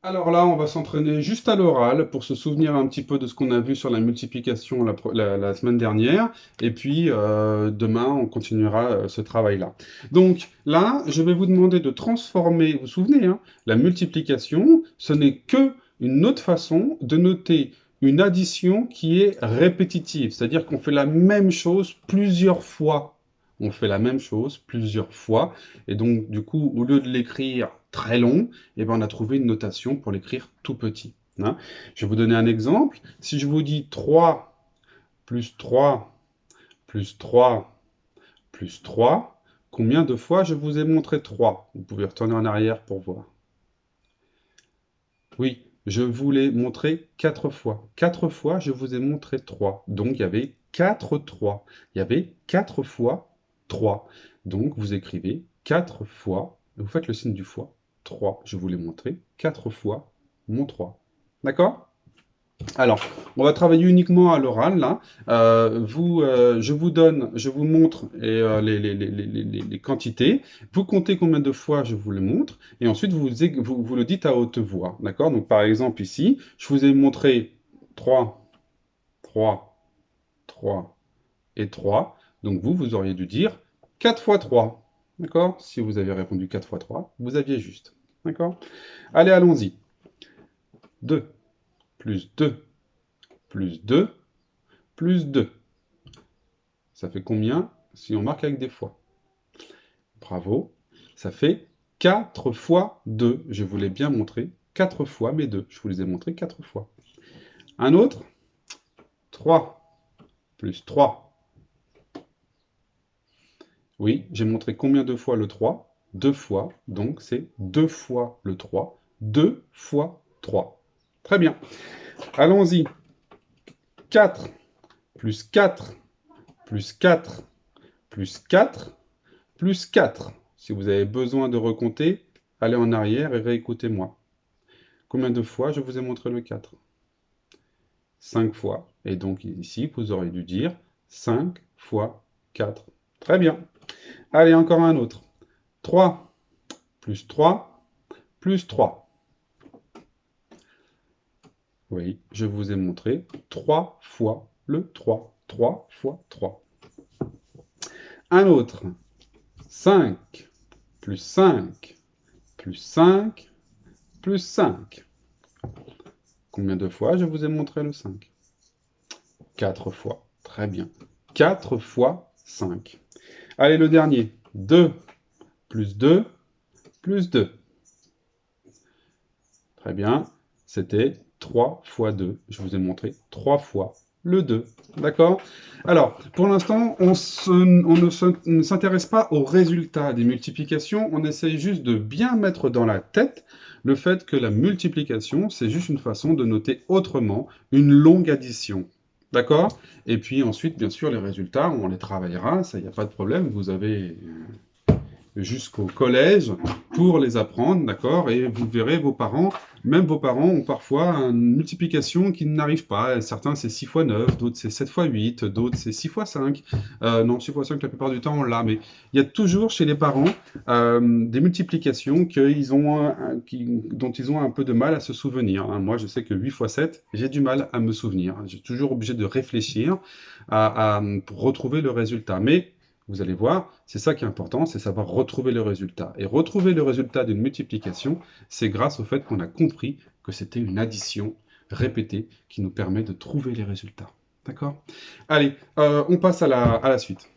Alors là, on va s'entraîner juste à l'oral pour se souvenir un petit peu de ce qu'on a vu sur la multiplication la semaine dernière. Et puis demain, on continuera ce travail-là. Donc là, je vais vous demander de transformer, vous vous souvenez, hein, la multiplication, ce n'est que une autre façon de noter une addition qui est répétitive. C'est-à-dire qu'on fait la même chose plusieurs fois. On fait la même chose plusieurs fois. Et donc, du coup, au lieu de l'écrire très long, eh ben, on a trouvé une notation pour l'écrire tout petit, hein. Je vais vous donner un exemple. Si je vous dis 3 plus 3 plus 3 plus 3, combien de fois je vous ai montré 3? Vous pouvez retourner en arrière pour voir. Oui, je vous l'ai montré 4 fois. 4 fois, je vous ai montré 3. Donc, il y avait 4 3. Il y avait 4 fois 3. Donc, vous écrivez 4 fois, vous faites le signe du fois, 3. Je vous l'ai montré 4 fois mon 3. D'accord? Alors, on va travailler uniquement à l'oral, là. Je vous montre les quantités. Vous comptez combien de fois je vous le montre, et ensuite vous le dites à haute voix. D'accord? Donc, par exemple, ici, je vous ai montré 3, 3, 3 et 3. Donc, vous auriez dû dire 4 fois 3. D'accord? Si vous avez répondu 4 fois 3, vous aviez juste. D'accord? Allez, allons-y. 2 plus 2 plus 2 plus 2. Ça fait combien si on marque avec des fois? Bravo. Ça fait 4 fois 2. Je vous l'ai bien montré. 4 fois mes 2. Je vous les ai montrés 4 fois. Un autre. 3 plus 3. Oui, j'ai montré combien de fois le 3? 2 fois. Donc c'est 2 fois le 3. 2 fois 3. Très bien. Allons-y. 4 plus 4 plus 4 plus 4 plus 4. Si vous avez besoin de recompter, allez en arrière et réécoutez-moi. Combien de fois je vous ai montré le 4? 5 fois. Et donc ici, vous aurez dû dire 5 fois 4. Très bien. Allez, encore un autre. 3 plus 3 plus 3. Oui, je vous ai montré 3 fois le 3. 3 fois 3. Un autre. 5 plus 5 plus 5 plus 5. Combien de fois je vous ai montré le 5? 4 fois. Très bien. 4 fois 5. Allez, le dernier. 2 plus 2 plus 2. Très bien. C'était 3 fois 2. Je vous ai montré 3 fois le 2. D'accord? Alors, pour l'instant, ne s'intéresse pas aux résultats des multiplications. On essaye juste de bien mettre dans la tête le fait que la multiplication, c'est juste une façon de noter autrement une longue addition. D'accord? Et puis ensuite, bien sûr, les résultats, on les travaillera, ça, il n'y a pas de problème. Vous avez jusqu'au collège pour les apprendre, d'accord? Et vous verrez, vos parents, même vos parents ont parfois une multiplication qui n'arrive pas. Certains, c'est 6 fois 9, d'autres, c'est 7 fois 8, d'autres, c'est 6 fois 5. Non, 6 fois 5, la plupart du temps, on l'a. Mais il y a toujours chez les parents des multiplications dont ils ont un peu de mal à se souvenir, hein. Moi, je sais que 8 fois 7, j'ai du mal à me souvenir. J'ai toujours obligé de réfléchir pour retrouver le résultat. Mais vous allez voir, c'est ça qui est important, c'est savoir retrouver le résultat. Et retrouver le résultat d'une multiplication, c'est grâce au fait qu'on a compris que c'était une addition répétée qui nous permet de trouver les résultats. D'accord? Allez, on passe à la suite.